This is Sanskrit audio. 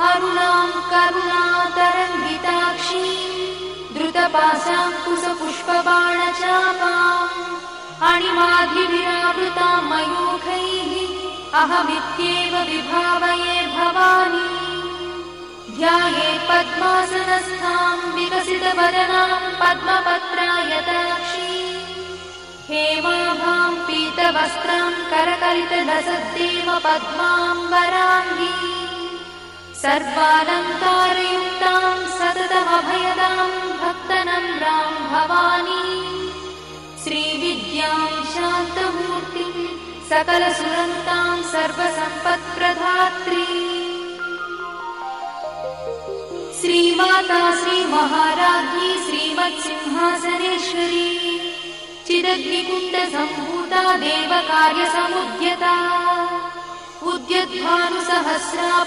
अरुणां करुणातरङ्गिताक्षी द्रुतपाशाङ्कुशपुष्पबाणचापाम् अणिमाधिभिरावृतां मयूखैः अहमित्येव विभावये भवानी। ध्यायेत् पद्मासनस्थां विकसितवदनां पद्मपत्रायताक्षी हेमाभां पीतवस्त्रां करकलितलसद्देव पद्माम्बराङ्गी सर्वालङ्कारयुक्तां सततमभयदां भक्तनम्रां भवानी श्रीविद्यां शान्तमूर्तिं सकलसुरन्तां सर्वसम्पत्प्रदात्री श्रीमाता श्रीमहाराज्ञी श्रीमत्सिंहासनेश्वरी चिदग्निकुण्डसम्भूता देवकार्यसमुद्यता उद्यद्भानुसहस्राभा